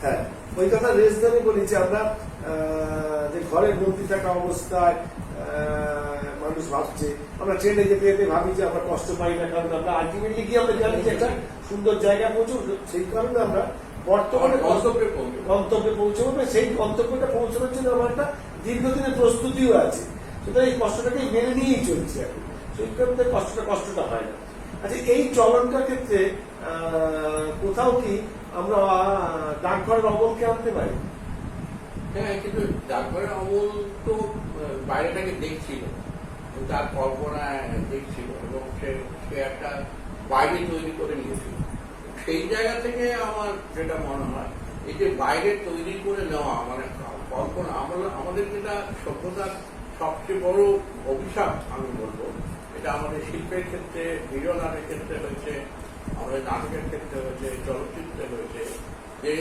হ্যাঁ, ওই কথা রেজদানে বলি যে আমরা যে ঘরের মধ্যে থাকা অবস্থায় মানুষ ভাবছে আমরা ট্রেনে যেতে যেতে ভাবি যে আমরা কষ্ট পাই না, কারণ আমরা আলটিমেটলি কি আমরা জানি যে একটা সুন্দর জায়গায় পৌঁছবো, সেই কারণে আমরা বর্তমানে গন্তব্যে পৌঁছবো না, সেই গন্তব্যটা পৌঁছানোর জন্য আমার একটা দীর্ঘদিনের প্রস্তুতিও আছে। সুতরাং এই কষ্টটাকে মেনে নিয়েই চলছে এখন, সেই কারণে কষ্টটা হয় না। আচ্ছা, এই চলনটার ক্ষেত্রে কোথাও কি আমরা ডাকঘরের অমলকে আনতে পারি? হ্যাঁ, কিন্তু ডাকঘরের অমল তো বাইরেটাকে দেখছিল, তার কল্পনা দেখছিল এবং সে একটা বাইরে তৈরি করে নিয়েছিল। সেই জায়গা থেকে আমার যেটা মনে হয়, এই যে বাইরে তৈরি করে নেওয়া মানে কল্পনা, আমাদের যেটা সভ্যতার সবচেয়ে বড় অভিশাপ আমি বলবো, এটা আমাদের শিল্পের ক্ষেত্রে, ভিজুয়াল আর্টের ক্ষেত্রে হয়েছে, আমাদের নাটকের ক্ষেত্রে হয়েছে, চলচ্চিত্রে হয়েছে, যে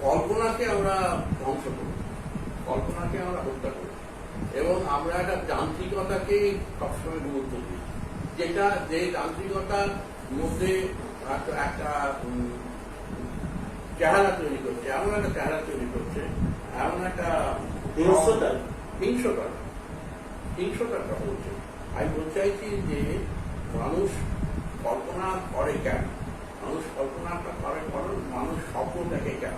কল্পনাকে আমরা ধ্বংস করি, কল্পনাকে আমরা হত্যা করি এবং আমরা একটা যান্ত্রিকতাকে সবসময় গুরুত্ব দিই, যেটা যে যান্ত্রিকতার মধ্যে একটা চেহারা তৈরি করছে, এমন একটা চেহারা তৈরি করছে, এমন একটা হিংসতাটা হচ্ছে। আমি বলতে চাইছি যে মানুষ কল্পনা করে কেন, মানুষ কল্পনাটা করে কারণ মানুষ স্বপ্ন দেখে কেন।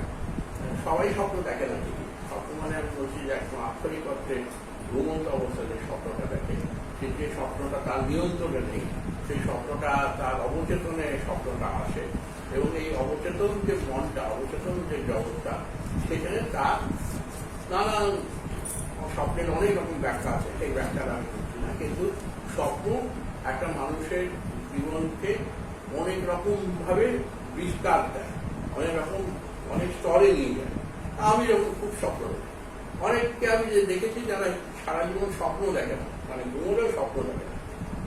সবাই স্বপ্ন দেখে না, ঠিকই স্বপ্ন মানে আমি বলছি যে একদম আক্ষরিক অর্থে ঘুমন্ত অবস্থায় যে স্বপ্নটা দেখে, যে স্বপ্নটা তার নিয়ন্ত্রণে নেই, সেই স্বপ্নটা তার অবচেতনে স্বপ্নটা আসে এবং এই অবচেতন যে মনটা, অবচেতন যে জগৎটা, সেখানে তার নানান স্বপ্নের অনেক রকম ব্যাখ্যা আছে, সেই ব্যাখ্যাটা আমি করছি না, কিন্তু স্বপ্ন একটা মানুষের জীবনকে অনেক রকম ভাবে বিস্তার দেয়, অনেক রকম অনেক স্তরে নিয়ে যায়। আমি যখন খুব স্বপ্ন দেখি, অনেককে আমি দেখেছি যারা সারা জীবন স্বপ্ন দেখে না, মানে ঘুমোলেও স্বপ্ন দেখে না,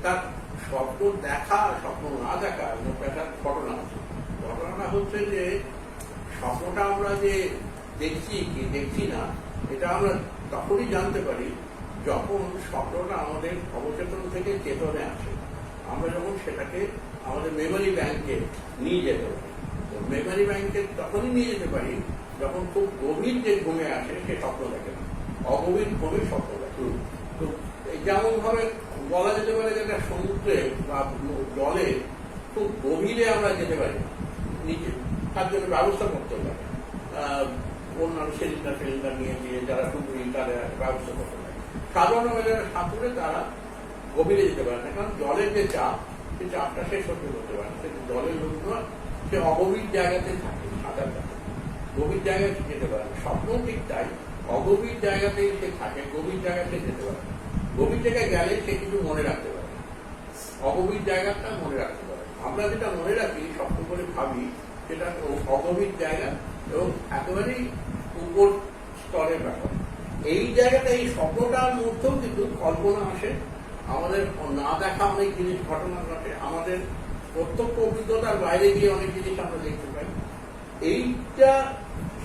তার স্বপ্ন দেখা স্বপ্ন না দেখা একটা ঘটনা আছে। ঘটনাটা হচ্ছে যে স্বপ্নটা আমরা যে দেখছি কি দেখছি না, এটা আমরা তখনই জানতে পারি যখন স্বপ্নটা আমাদের অবচেতন থেকে চেতনে আসে, আমরা যখন সেটাকে আমাদের মেমোরি ব্যাংকে নিয়ে যেতে পারি। মেমোরি ব্যাংকে তখনই নিয়ে যেতে পারি যখন খুব গভীর যে ঘুমে আসে সে স্বপ্ন দেখে না, অগভীর ঘুমে স্বপ্ন দেখে। তো যেমন ভাবে বলা যেতে পারে যে একটা সমুদ্রে বা জলে খুব গভীরে আমরা যেতে পারি না, নিচে তার জন্য ব্যবস্থা করতে পারি, অন্যান্য সিলিন্ডার নিয়ে দিয়ে যারা ডুবুরি তাদের ব্যবস্থা করতে পারে। সাধারণ যারা সাঁতুরে তারা গভীরে যেতে পারে না, কারণ জলের যে চাপ, সেই চাপটা সে সহ্য করতে পারে না, জলের লোকগুলো সে অগভীর জায়গাতে থাকে, সাঁতার কাটে, গভীর জায়গায় যেতে পারে না। স্বপ্ন ঠিক তাই, অগভীর জায়গাতেই সে থাকে, গভীর জায়গাতে যেতে পারে না। গভীর জায়গায় গেলে সে কিছু মনে রাখতে পারে, অগভীর জায়গাটা মনে রাখতে পারে। আমরা যেটা মনে রাখি, স্বপ্ন করে ভাবি, সেটা অগভীর জায়গা এবং একেবারেই উপর স্তরের ব্যাপার। এই জায়গাটা, এই স্বপ্নটার মধ্যেও কিন্তু কল্পনা আসে, আমাদের না দেখা অনেক জিনিস ঘটনা ঘটে, আমাদের প্রত্যক্ষ অভিজ্ঞতার বাইরে গিয়ে অনেক জিনিস আমরা দেখতে পাই। এইটা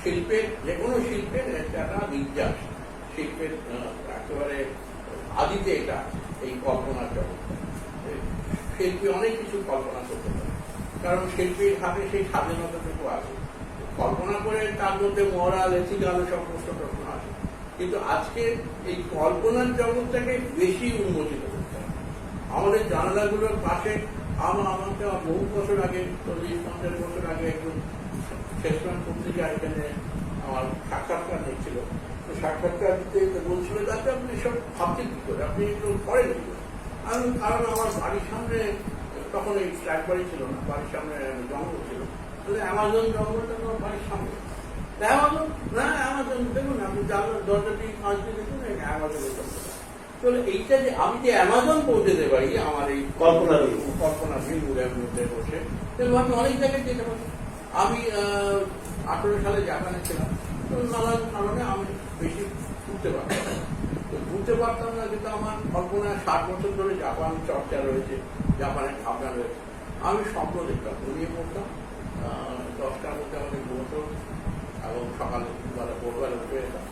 শিল্পের, যে কোনো শিল্পের একটা বিজ্ঞান, শিল্পের একেবারে আদিতে এটা এই কল্পনার জগৎ। শিল্পী অনেক কিছু কল্পনা করতে পারে, কারণ শিল্পীর হাতে সেই স্বাধীনতাটুকু আছে। কল্পনা করে তার মধ্যে মরাল, এথিক্যাল সব প্রশ্ন আসে, কিন্তু আজকে এই কল্পনার জগৎটাকে বেশি উন্মোচিত করতে হবে। আমাদের জানালাগুলোর পাশে আমাকে বহু বছর আগে, 40-50 বছর আগে একজন শেষমান পত্রিকা এখানে আমার সাক্ষাৎকার নিচ্ছিল। তো সাক্ষাৎকার দিতে বলছিল, তাতে আপনি সব ভাবছেন কি করে, আপনি এগুলো করেন কি করে? কারণ আমার বাড়ির সামনে তখন এই ফ্ল্যাট বাড়ি ছিল না, বাড়ির সামনে জঙ্গল ছিল, তাহলে অ্যামাজন জঙ্গলটা আমার বাড়ির সামনে। অ্যামাজন না, অ্যামাজন দেখুন, আপনি দরজা দিয়ে কাজ দিয়ে দেখুন, অ্যামাজনের জঙ্গল। তাহলে এইটা যে আমি যে অ্যামাজন পৌঁছতে পারি আমার এই কল্পনা ভিড়ের মধ্যে বসে, তাহলে আমি অনেক জায়গায় যেতে পারি। আমি 18 সালে জাপানে ছিলাম, তো নানান কারণে আমি বেশি ঘুরতে পারতাম, তো ঘুরতে পারতাম না, কিন্তু আমার কল্পনায় 60 বছর ধরে জাপান চর্চা রয়েছে, জাপানের ভাবনা রয়েছে। আমি স্বপ্ন দেখতাম, ঘুমিয়ে পড়তাম, 10টার মধ্যে আমাদের ঘুমতো এবং সকালে ভোরবেলা উঠে যেতাম।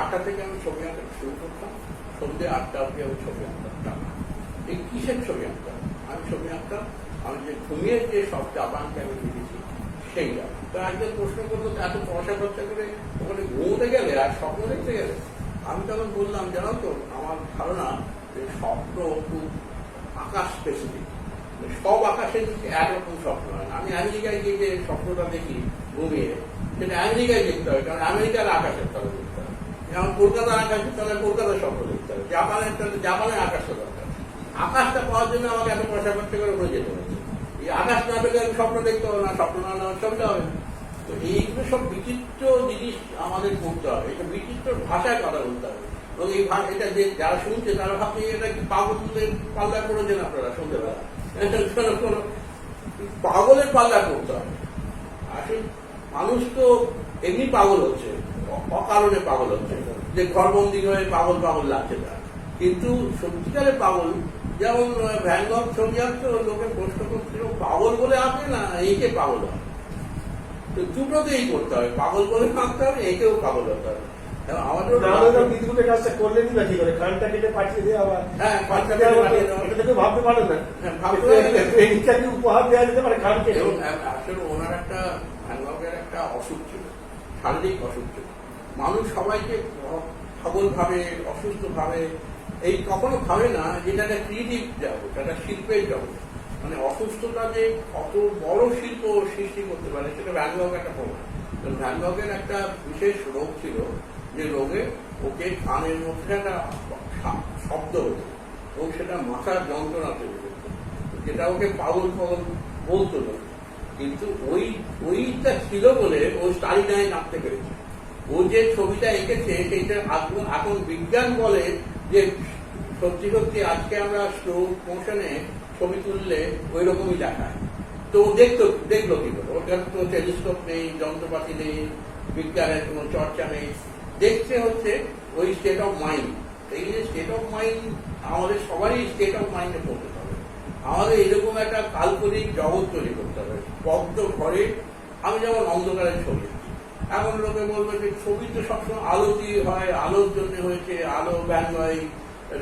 8টা থেকে আমি ছবি আঁকা শুরু করতাম, সন্ধ্যে 8টা অব্দি আমি ছবি আঁকতাম। এই কিসের ছবি আঁকতাম? আমি ছবি আঁকতাম আমি যে ঘুমিয়ে যে সব জাপানকে আমি দেখেছি, সেইটা তো একজন প্রশ্ন করতো এত পয়সা খরচা করে ওখানে ঘুমোতে গেলে আর স্বপ্ন দেখতে গেলে আমি তখন বললাম জানো তো আমার ধারণা যে স্বপ্ন খুব আকাশ স্পেসিফিক, সব আকাশে একরকম স্বপ্ন হয়। আমি আমেরিকায় গিয়ে যে স্বপ্নটা দেখি ঘুমিয়ে, সেটা আমেরিকায় দেখতে হয়, কারণ আমেরিকার আকাশের তলে দেখতে হয়। যেমন কলকাতার আকাশের তলে কলকাতার স্বপ্ন দেখতে হবে, জাপানের তলে জাপানের আকাশটা দরকার। আকাশটা পাওয়ার জন্য আমাকে এত পয়সা খরচা করে ওখানে যেতে হচ্ছে। এই আকাশ না পেলে আমি স্বপ্ন দেখতে হবে না, স্বপ্ন না নেওয়ার ছবিটা হবে না। তো এইগুলো সব বিচিত্র জিনিস আমাদের করতে হবে, এটা বিচিত্র ভাষায় কথা বলতে হবে। এবং এই এটা যে যারা শুনছে তারা ভাবছে এটা কি পাগলের পাল্লা করেছেন আপনারা সন্ধ্যেবেলা, পাগলের পাল্লা করতে হবে। আসলে মানুষ তো এমনি পাগল হচ্ছে, অকারণে পাগল হচ্ছে, যে ঘরবন্দি হয়ে পাগল পাগল লাগছে তার। কিন্তু সত্যিকারের পাগল, যেমন ভ্যান গঘ ছবি আঁকতো, লোকে প্রশ্ন করছিল পাগল বলে আঁকে না একে পাগল হয়। তো দুটোতেই করতে হবে, পাগল বলে আঁকতে হবে, একেও পাগল হতে হবে। আমাদের কাজটা করলেনই না কি করে, কানটা কেটে পাঠিয়ে দিয়ে আবার ভাবতে পারেন না, উপহার দেওয়া যেতে পারে কান কেটে। আসলে ওনার একটা ভ্যান গঘের একটা অসুখ ছিল, শারীরিক অসুখ ছিল। মানুষ সবাইকে সবল ভাবে, অসুস্থ ভাবে, এই কখনো ভাবে না যেটা একটা ক্রিয়েটিভ জগৎ, একটা শিল্পের জগৎ। মানে অসুস্থতা যে কত বড় শিল্প সৃষ্টি করতে পারে সেটা ভ্যান গঘ একটা প্রমাণ। ভ্যান গঘের একটা বিশেষ রোগ ছিল, যে রোগে ওকে কানের মধ্যে একটা শব্দ হতো এবং সেটা মাথার যন্ত্রণা তৈরি করতো, যেটা ওকে পাগল পাগল বলতো না। কিন্তু ওইটা ছিল বলে ও স্টারিনায় নামতে পেরেছে। ও যে ছবিটা এঁকেছে সেইটা এখন বিজ্ঞান বলে যে সত্যি সত্যি আজকে আমরা স্লো মোশনে ছবি তুললে ওই রকমই দেখায়। তো দেখলো কি করে, ওর কাছে তো টেলিস্কোপ নেই, যন্ত্রপাতি নেই, বিজ্ঞানের কোনো চর্চা নেই, দেখতে হচ্ছে ওই স্টেট অফ মাইন্ড। এই যে স্টেট অফ মাইন্ড আমাদের সবারই স্টেট অফ মাইন্ডে পড়তে হবে। আমাদের এরকম একটা কাল্পনিক জগৎ তৈরি করতে হবে। বদ্ধ ঘরে আমি যেমন অন্ধকারের ছবি, এখন লোকে বলবে যে ছবি তো সবসময় আলো দিয়ে হয়, আলোর জন্য হয়েছে, আলো ভ্যান গঘ,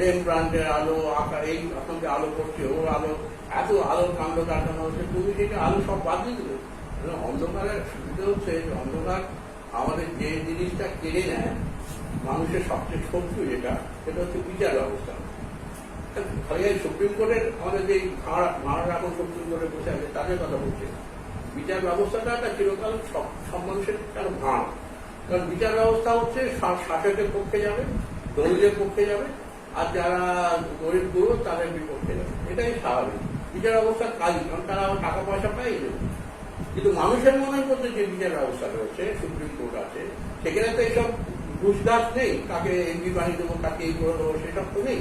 রেমব্রান্ডের আলো আঁকা, এই আপনাকে আলো করছে, ওর আলো, এত আলোর কাণ্ড কাটানো হচ্ছে, তুমি সেটা আলো সব বাদ দিয়ে দেবে। অন্ধকারের সুবিধা হচ্ছে অন্ধকার আমাদের যে জিনিসটা কেড়ে নেয়, মানুষের সবচেয়ে শত্রু যেটা, সেটা হচ্ছে বিচার ব্যবস্থা। খালি সুপ্রিম কোর্টের আমাদের যে মারা এখন সুপ্রিম কোর্টে বসে আছে তাদের কথা বলছে, বিচার ব্যবস্থাটা একটা চিরকাল সব মানুষের একটা ভাঁড়। কারণ বিচার ব্যবস্থা হচ্ছে শাসকের পক্ষে যাবে, দলিলের পক্ষে যাবে, আর যারা গরিব গুরু তাদের বিপক্ষে যাবে। এটাই স্বাভাবিক বিচার ব্যবস্থার কাজই, কারণ তারা টাকা পয়সা পায়। কিন্তু মানুষের মনের মধ্যে যে বিচার ব্যবস্থা রয়েছে, সুপ্রিম কোর্ট আছে, সেখানে তো এইসব ঘুষঘাস নেই, তাকে এমপি বানিয়ে দেবো, তাকে এই করে দেবো, সেসব তো নেই।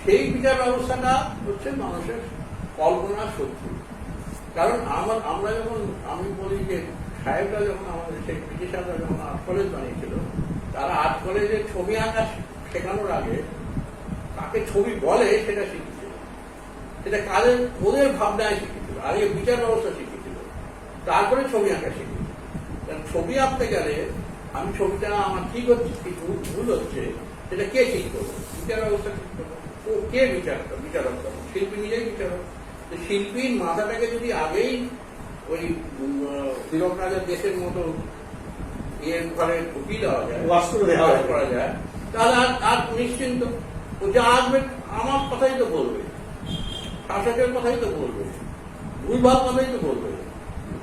সেই বিচার ব্যবস্থাটা হচ্ছে মানুষের কল্পনার শক্তি। কারণ আমরা যখন, আমি বলি যে সাহেবরা যখন আমাদের সেই ব্রিটিশাররা যখন আর্ট কলেজ বানিয়েছিল, তারা আর্ট কলেজের ছবি আঁকা শেখানোর আগে তাকে ছবি বলে সেটা শিখেছিল, সেটা কাজের ওদের ভাবনায় শিখেছিল, আগে বিচার ব্যবস্থা শিখেছিল, তারপরে ছবি আঁকা শিখেছিল। কারণ ছবি আঁকতে গেলে আমি ছবিটা আমার ঠিক হচ্ছে কি ভুল হচ্ছে সেটা কে ঠিক করবো, বিচার ব্যবস্থা ঠিক করবো। ও কে বিচারক করবো, শিল্পী নিজেই বিচারক। শিল্পীর মাথাটাকে যদি আগেই ওই হীরক রাজার দেশের মতো এর ঘরে ঢুকিয়ে দেওয়া যায়, করা যায়, তাহলে আর নিশ্চিন্ত। ও যা আসবে আমার কথাই তো বলবে, শাসকের কথাই তো বলবে, ভুলভাল কথাই তো বলবে,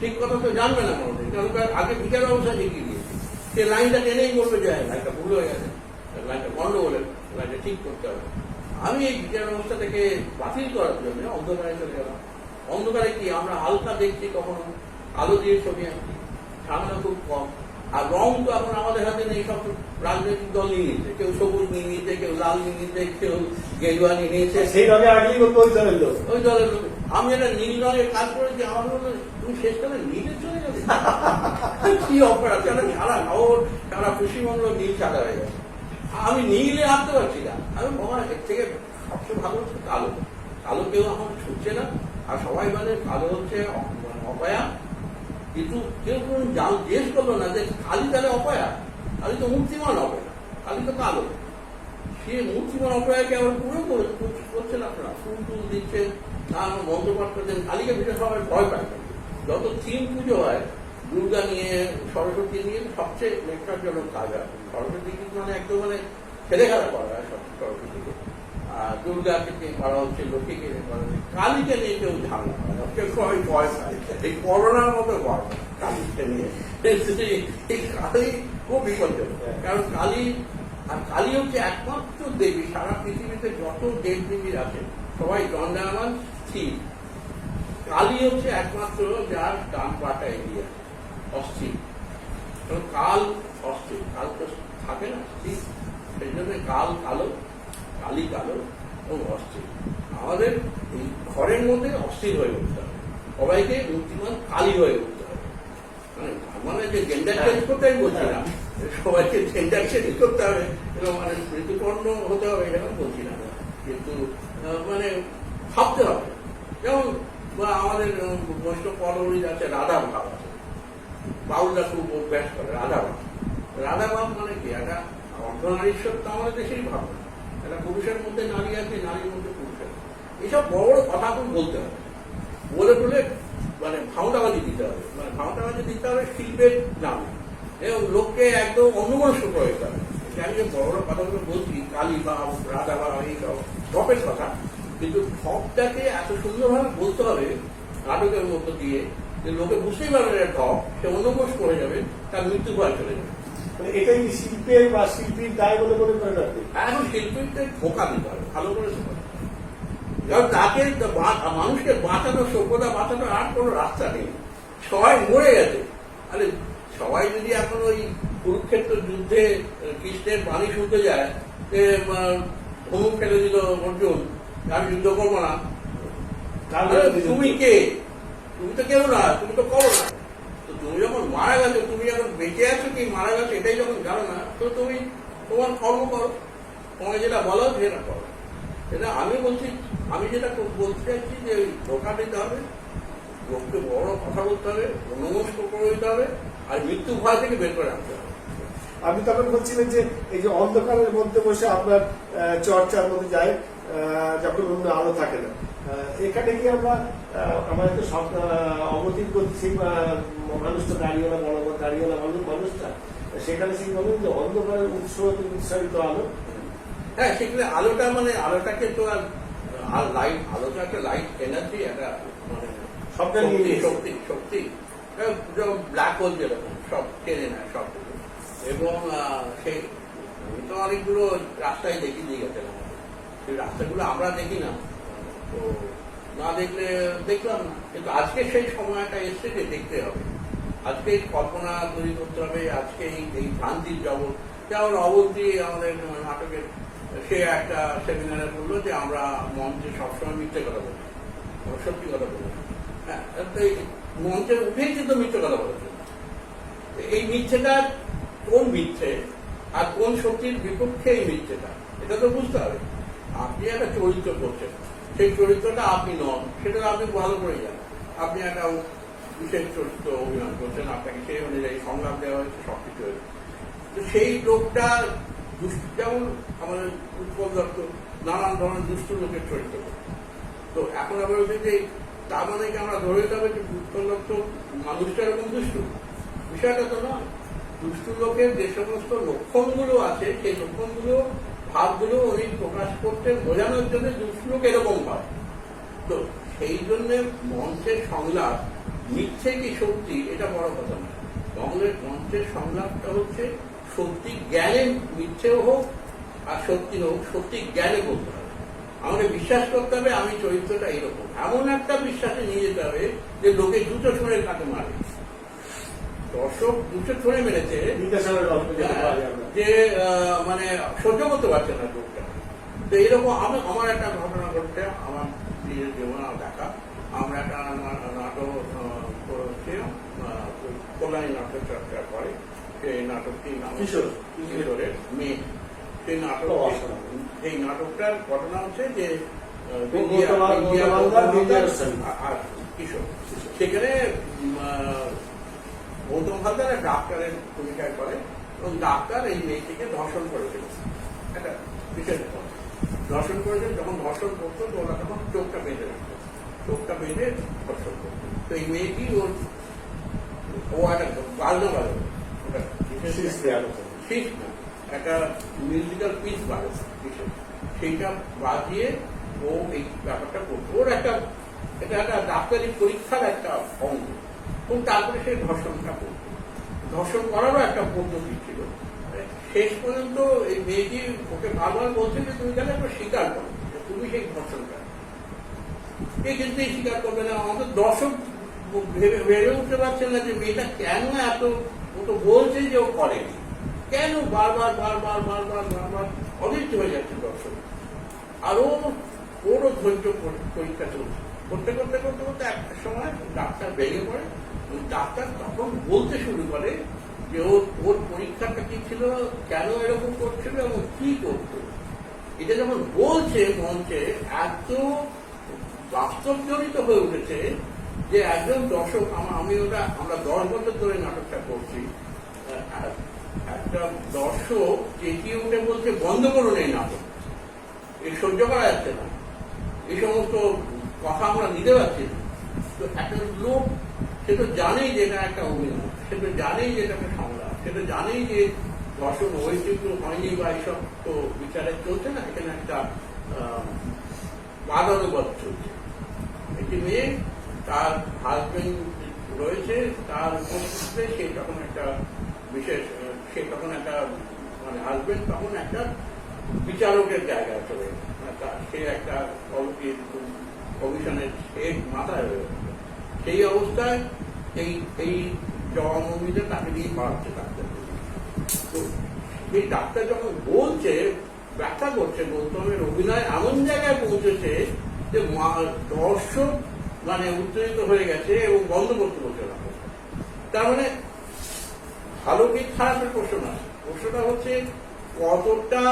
ঠিক কথা তো জানবে না কোনোদিন। কারণ আগে বিচার ব্যবস্থা শিখিয়ে দিয়েছে, সে লাইনটা টেনেই বলবে যে লাইনটা ভুল হয়ে গেছে, লাইনটা গন্ডগোলে, লাইনটা ঠিক করতে হবে। আমি এই বিচার ব্যবস্থা থেকে বাতিল করার জন্য অন্ধকারে চলে গেলাম। অন্ধকারে কি আমরা হালকা দেখছি, কখনো আলো দিয়ে ছবি আঁকছি, ঝামেলা খুব কম। আর রং তো এখন আমাদের হাতে নেই, সব রাজনৈতিক দল নিয়ে নিয়েছে, কেউ সবুজ নিয়ে নিয়েছে, কেউ লাল নিয়ে নিয়েছে, কেউ গেরুয়া নিয়ে নিয়েছে, সেই রঙে আগেই ওই দলের লোক। আমি একটা নীল রঙের কাজ করেছি, আমার বললো তুমি শেষকালে নীলের চলে গেলে কি অপরাধ, কেন সারা শহর সারা পশ্চিমবঙ্গ নীল সাদা হয়ে গেছে, আমি নীলে আনতে পারছি না। আমি বাবা এর থেকে সবচেয়ে ভালো হচ্ছে কালো, কালো কেউ এখন ছুটছে না, আর সবাই মানে কালো হচ্ছে অপয়া। কিন্তু কেউ কোনো জিজ্ঞেস করলো না যে কালি তাহলে অপয়া, কালি তো মূর্তিমান অপয়া, কালি তো কালো। সে মূর্তিমান অপয়াকে আবার পুরো করছেন আপনারা, ফুল টুল দিচ্ছেন, বন্ধ করতেছেন, কালিকে ভিতরে সবাই ভয় পায়। যত থিম পুজো হয়, দুর্গা নিয়ে, সরস্বতী নিয়ে সবচেয়ে নেকটারজনক কাজ হয়। সরস্বতী কিন্তু মানে একদম মানে ছেলে খেলা করা হয় সরস্বতীকে, আর দুর্গাকে নিয়ে করা হচ্ছে, লক্ষ্মীকে নিয়ে করা হচ্ছে, কালীকে নিয়ে কেউ ঝামেলা হয় না, কেউ সবাই ভয় পায়, এই করোনার মতো ভয় পায় কালীকে নিয়ে। এই কালী খুব বিপজ্জনক, কারণ কালী, আর কালী হচ্ছে একমাত্র দেবী সারা পৃথিবীতে যত দেব দেবীর আছে সবাই দণ্ডায়মান স্থির, কালী হচ্ছে একমাত্র যার ডান পাটা এগিয়ে আছে, অস্থির। কারণ কাল অস্থির, কাল তো থাকে না স্থির, সেই জন্য কাল কালো, কালী কালো এবং অস্থির। আমাদের এই ঘরের মধ্যে অস্থির হয়ে উঠতে হবে, সবাইকে বুদ্ধিমান কালী হয়ে উঠতে হবে। মানে যে জেন্ডার চেঞ্জ করতে আমি বলছি না, সবাইকে জেন্ডার চেঞ্জ করতে হবে এবং মানে ঋতুপর্ণ হতে হবে এটা আমি বলছি না, কিন্তু মানে ভাবতে হবে। যেমন আমাদের বৈষ্ণব পরবরী আছে রাধা ভাব আছে, বাউলরা খুব অভ্যাস করে রাধা ভাব। রাধা ভাব মানে কি, একটা অর্ধনারীশ্বর তো আমাদের দেশেই ভাব না, একটা পুরুষের মধ্যে নারী আছে, নারীর মধ্যে পুরুষ আছে। এইসব বড় বড় কথা খুব বলতে হবে, বলে টুলে মানে ভাওতাবাজি দিতে হবে, মানে ভাওতাবাজি দিতে হবে শিল্পের নামে এবং লোককে একদম অন্যমনস্ক করে দিতে হবে। আমি যে বড় বড় কথাগুলো বলছি, কালী ভাব, রাধা ভাব, এইসব ঢপের কথা, কিন্তু ঢপটাকে এত সুন্দরভাবে বলতে হবে নাটকের মধ্য দিয়ে যে লোকে বুঝতেই পারবে না ঢপ, সে অন্যমনস্ক করে যাবে, তার মৃত্যু ভয় চলে যাবে। মানে এটাই শিল্পের বা শিল্পীর দায় বলে মনে করেন আপনি? এখন শিল্পীকে ধোকা দিতে হবে, ভালো করে ধোকা। কারণ তাকে মানুষকে বাঁচানো, সভ্যতা বাঁচানোর আর কোনো রাস্তা নেই, সবাই মরে গেছে। আরে সবাই যদি এখন ওই কুরুক্ষেত্র যুদ্ধে কৃষ্ণের বাণী শুনতে যায়, ধনুক ফেলে দিল অর্জুন, আমি যুদ্ধ করবো না, তুমি কে? তুমি তো কেউ না, তুমি তো করো না। তো তুমি যখন মারা গেছো, তুমি যখন বেঁচে আছো কি মারা গেছো এটাই যখন জানো না, তো তুমি তোমার কর্ম করো, তোমাকে যেটা বলো সেটা করো। এটা আমি বলছি, আমি যেটা বলতে চাইছি যে ওই ধোকা দিতে হবে, লোককে বড় কথা বলতে হবে, নমস্ক করে দিতে হবে, আর মৃত্যু ভয় থেকে বের করে আনতে হবে। আপনি তখন বলছিলেন যে এই যে অন্ধকারের মধ্যে বসে আপনার চর্চার মধ্যে যায় যখন অন্য আলো থাকে না, এখানে কি আমরা আমাদের তো সব অবতীর করছি, মানুষটা দাঁড়িয়েলা, বড় বড় দাঁড়িয়েলা মানুষটা, সেখানে সেই বলেন যে অন্ধকারের উৎসাহিত আলো। হ্যাঁ, সেখানে আলোটা মানে আলোটাকে তো আর লাইট, আলোটা একটা লাইট এনার্জি, একটা মানে শক্তি শক্তি যেমন ব্ল্যাক হোল যেরকম সব টেনে নেয় সব কিছু। এবং সেই আমি তো অনেকগুলো রাস্তায় দেখিয়ে দিয়ে গেছেন আমাদের, সেই রাস্তাগুলো আমরা দেখি না, তো না দেখলে দেখলাম না। কিন্তু আজকে সেই সময়টা এসছে যে দেখতে হবে, আজকে কল্পনা তৈরি করতে হবে, আজকে এই ভ্রান্তির জগৎ। যেমন অবধি আমাদের নাটকের সে একটা সেমিনারে বললো যে আমরা মঞ্চে সবসময় মিথ্যে কথা বলি, সত্যি কথা বলি। হ্যাঁ, মঞ্চে উঠেই কিন্তু মিথ্যে কথা বলেছে। এই মিথ্যেটা কোন মিথ্যে আর কোন সত্যির বিপক্ষে এই মিথ্যেটা, এটা তো বুঝতে হবে। আপনি একটা চরিত্র করছেন, সেই চরিত্রটা আপনি নন, সেটা আপনি ভালো করে জানেন। আপনি একটা বিশেষ চরিত্র অভিনয় করছেন, আপনাকে সেই অনুযায়ী সংলাপ দেওয়া হয়েছে, সবকিছু হয়েছে। তো সেই লোকটা যেমন আমাদের উৎপল দত্ত নানান ধরনের দুষ্ট লোকের চরিত্র করছে। তো এখন আমরা বলছি যে তার মানে কি আমরা ধরে নিতে হবে যে উৎপল দত্ত মানুষটা এরকম দুষ্ট? বিষয়টা তো নয়। দুষ্ট লোকের যে সমস্ত লক্ষণগুলো আছে, সেই লক্ষণগুলো, ভাবগুলো উনি প্রকাশ করতে বোঝানোর জন্য দুষ্ট লোক এরকম হয়। তো সেই জন্য মঞ্চের সংলাপ মিথ্যে কি সত্যি এটা বড় কথা নয়। মঞ্চের সংলাপটা হচ্ছে সত্যি জ্ঞানে, মিথ্যেও হোক আর সত্যি হোক, সত্যি জ্ঞানে বলতে হবে। আমাকে বিশ্বাস করতে হবে আমি চরিত্রটা এরকম, এমন একটা বিশ্বাসে নিয়ে যেতে হবে যে লোকে দুটো ছড়ে কাকে মারে, দর্শক দুটো ছড়ে মেরেছে যে মানে সহ্য করতে পারছে না লোকটা। তো এরকম আমার একটা ঘটনা ঘটছে, আমার নিজের জীবনে দেখা। আমরা একটা নাটক করেছিলাম, কল্যাণী নাটক চর্চা করে, সেই নাটকটি নাম কিশোরের মেয়ে। সেই নাটক, এই নাটকটার ঘটনা হচ্ছে যে কিশোর, সেখানে গৌতম হালদার ডাক্তারের ভূমিকায় করে এবং ডাক্তার এই মেয়েটিকে ধর্ষণ করেছিল। একটা বিশেষ ধর্ষণ করেছেন, যখন ধর্ষণ করতো তো ওরা তখন চোখটা বেঁধে রাখতো, চোখটা বেঁধে ধর্ষণ করতো। তো তো এই মেয়েটি ও একটা বাজনা বাজাবে, ওটা শীষ দিয়ে আলোচনা। ঠিক না, একটা মিউজিক্যাল পিস বাজাবে, সেইটা বাজিয়ে ও এই ব্যাপারটা করতো। ওর একটা এটা একটা ডাক্তারি পরীক্ষার একটা অঙ্গ, এবং তারপরে সে ধর্ষণটা করতো। ধর্ষণ করারও একটা পদ্ধতি ছিল। শেষ পর্যন্ত এই মেয়েটি ওকে বারবার বলছে যে তুমি তাহলে একটা স্বীকার করো যে তুমি সেই ধর্ষণটা, এই কিছুতেই স্বীকার করবে না। আমাদের দর্শক ভেবে উঠতে পারছেন না যে মেয়েটা কেন এত, ও তো বলছে যে ও করেনি, কেন বারবার বারবার বারবার বারবার অধৈর্য হয়ে যাচ্ছে দর্শক। আর ওরও ধৈর্য পরীক্ষা চলছে। করতে করতে করতে করতে একটা সময় ডাক্তার ভেঙে পড়ে। ডাক্তার তখন বলতে শুরু করে যে ওর পরীক্ষাটা কি ছিল, কেন এরকম করছিল এবং কি করতো। এটা যখন বলছে মঞ্চে এত বাস্তব জড়িত হয়ে উঠেছে যে একজন দর্শক, আমরা 10 বছর ধরে নাটকটা করছি, একটা দর্শক চেঁচিয়ে উঠে বলছে বন্ধ করুন এই নাটক, এই সহ্য করা যাচ্ছে না, এই সমস্ত কথা আমরা নিতে পারছি না। তো একটা লোক সে তো জানেই যে এটা একটা অভিনয়, সে তো জানেই যে এটা একটা সংলাপ, সে তো জানেই যে দর্শক ঐচিত্র হয়নি বা এইসব তো বিচারে চলছে না, এখানে একটা বাদানুবাদ চলছে। একটি মেয়ে, তার হাজবেন্ড রয়েছে, তার উপস্থিতিতে সে তখন একটা বিশেষ, সে তখন একটা মানে হাজবেন্ড তখন একটা বিচারকের জায়গায় চলে, সে একটা কমিশনের মাথায় রয়েছে। সেই অবস্থায় এই জবানবন্দিতে তাকে দিয়ে পাচ্ছে ডাক্তার। তো এই ডাক্তার যখন বলছে, ব্যাখ্যা করছে, গৌতমের অভিনয় এমন জায়গায় পৌঁছেছে যে দর্শক মানে উত্তেজিত হয়ে গেছে এবং বন্ধ করতে বলছে না। তার মানে ভালো কি খারাপের প্রশ্ন না, প্রশ্নটা হচ্ছে কতটা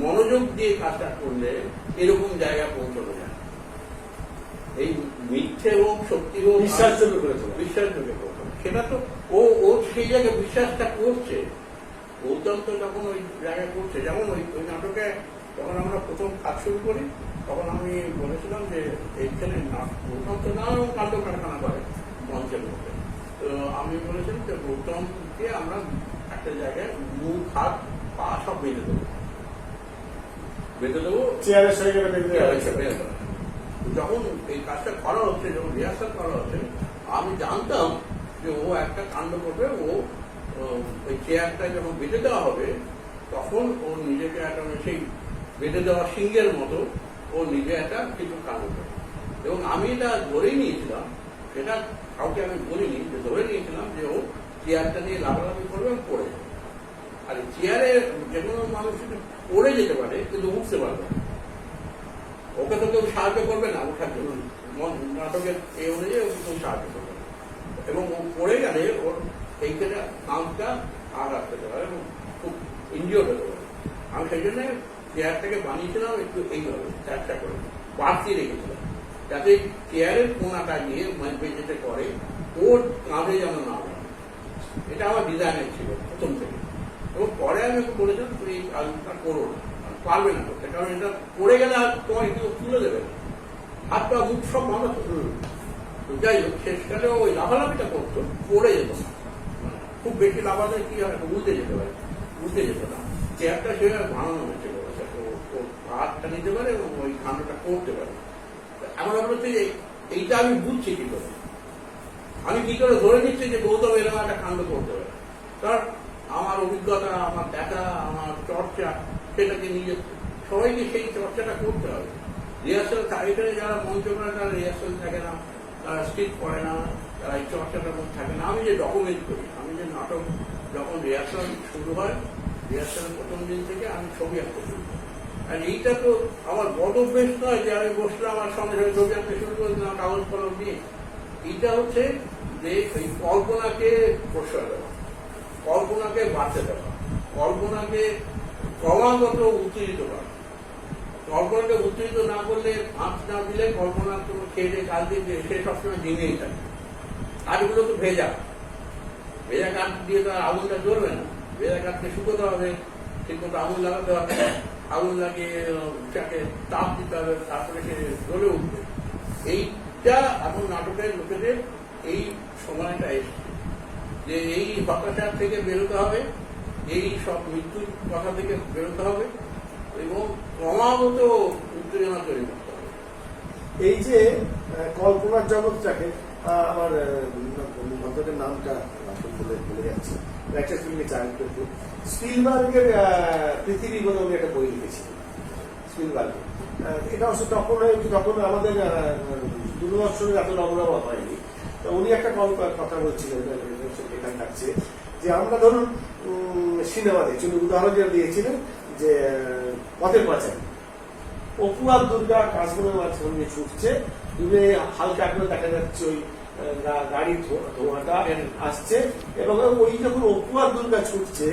মনোযোগ দিয়ে কাজটা করলে এরকম জায়গায় পৌঁছানো যায়। এই মিথ্যে হোক সত্যি হোক বিশ্বাসযোগ্য করতো, সেটা তো ও সেই জায়গায় বিশ্বাসটা করছে। গৌতম তো যখন ওই জায়গায় করছে, যেমন ওই নাটকে যখন আমরা প্রথম কাজ শুরু করি তখন আমি বলেছিলাম যে এইখানে গৌতম তো নানারকম কাণ্ড কারখানা করে মঞ্চের মধ্যে। তো আমি বলেছিলাম যে গৌতমকে আমরা একটা জায়গায় মুখ হাত পা সব বেঁধে দেবো, চেয়ারের সঙ্গে যখন এই কাজটা করা হচ্ছে, যখন রিহার্সাল করা হচ্ছে, আমি জানতাম যে ও একটা কাণ্ড করবে। ওই চেয়ারটা যখন বেঁধে দেওয়া হবে তখন ও নিজেকে একটা সেই বেঁধে দেওয়া সিংহের মতো ও নিজে একটা কিছু কাণ্ড করবে। এবং আমি এটা ধরেই নিয়েছিলাম, সেটা কাউকে আমি বলিনি, যে ধরে নিয়েছিলাম যে ও চেয়ারটা নিয়ে লাফালাফি করবে এবং পড়ে যাবে। আর চেয়ারে যে কোনো মানুষ পড়ে যেতে পারে কিন্তু উঠতে পারবে না, ওকে তো কেউ সাহায্য করবে না ওঠার জন্য, নাটকের এই অনুযায়ী ওকে কেউ সাহায্য করবে না। এবং ও পড়ে গেলে ওর এইখানে কাঁধটা আঘাত পেতে পারে এবং খুব ইনজিওর হতে পারে। আমি সেই জন্য চেয়ারটাকে বানিয়েছিলাম একটু এইভাবে চেষ্টা করে বাড়তি রেখেছিলাম, যাতে চেয়ারের কোনাটা গিয়ে যেতে করে ওর কাঁধে যেন না হয়। এটা আমার ডিজাইনের ছিল প্রথম থেকে। এবং পরে আমি বলেছিলাম তুমি এই কাজটা করো না, পারবে না করতে, কারণ এটা পড়ে গেলে আর তোমার কেউ তুলে দেবে না, হাত পা মুখ সব ভালো তো। যাই হোক, শেষকালে ওই লাফালাফিটা করতো, পড়ে যেত না। খুব বেশি লাফালে কি হয়, উল্টে যেতে পারে, উল্টে যেত না। চেয়ারটা সেভাবে বানানো হয়েছিল হাতটা নিতে পারে এবং ওই কাণ্ডটা করতে পারে। এমন হচ্ছে যে এইটা আমি বুঝছি কি করে, আমি কি করে ধরে নিচ্ছি যে গৌতম এরকম একটা কাণ্ড করতে পারে। কারণ আমার অভিজ্ঞতা, আমার দেখা, আমার চর্চা, সেটাকে নিয়ে সবাইকে সেই চর্চাটা করতে হবে। রিহার্সাল এখানে যারা মঞ্চ করে তারা রিহার্সাল থাকে না, তারা স্ক্রিপ্ট করে না, তারা এই চর্চাটার মধ্যে থাকে না। আমি যে ডকুমেন্ট করি, আমি যে নাটক যখন রিহার্সাল শুরু হয়, রিহার্সালের প্রথম দিন থেকে আমি ছবি আঁকতে শুরু করি। আর এইটা তো আমার বড় অভ্যেস নয় যে আমি বসলাম আমার সঙ্গে সঙ্গে ছবি আঁকতে শুরু করলাম কাগজ কলম দিয়ে। এইটা হচ্ছে যে এই কল্পনাকে প্রশ্রয় দেওয়া, কল্পনাকে বাড়তে দেওয়া, কল্পনাকে ক্রমাগত উত্তেজিত করা। কল্পনাকে উত্তেজিত না করলে, ভাঁজ না দিলে কল্পনা তো খেয়ে কাজ দিয়ে সে সবসময় দিনেই থাকে। কাঠগুলো তো ভেজা, ভেজা কাঠ দিয়ে তো আগুনটা জ্বলবে না, ভেজা কাঠকে শুকোতে হবে, ঠিক মতো আগুন লাগাতে হবে, আগুন লাগিয়ে তাকে তাপ দিতে হবে, তারপরে সে জ্বলে উঠবে। এইটা লজ্জা এখন নাটকের লোকেদের এই সময়টা এসছে যে এই হতাশার থেকে বেরোতে হবে, এই সব মৃত্যুর কথা থেকে বেরোতে হবে এবং ক্রমাগত উত্তেজনা তৈরি করতে হবে। এই যে কল্পনার জগৎটাকে আমার ভদ্রকের নামটা ভুলে যাচ্ছে, একটা ফিল্মে চাকরি করতো, স্পিলবার্গের পৃথিবী বলে উনি একটা বই লিখেছিলেন স্পিলবার্গের। এটা অবশ্য তখন আমাদের দূরদর্শনের এত নবনবা হয়নি। তো উনি একটা কথা বলছিলেন এখানে থাকছে যে আমরা ধরুন সিনেমা দেখছি, উনি উদাহরণ যেটা দিয়েছিলেন যে পথের পাঁচালী, অপু আর দুর্গা কাশবনের মাঝখানে ছুটছে, দূরে হালকা করে দেখা যাচ্ছে ওই গাড়ির ধোঁয়াটা আসছে, এবং ওই যখন অপু আর দুর্গা ছুটছে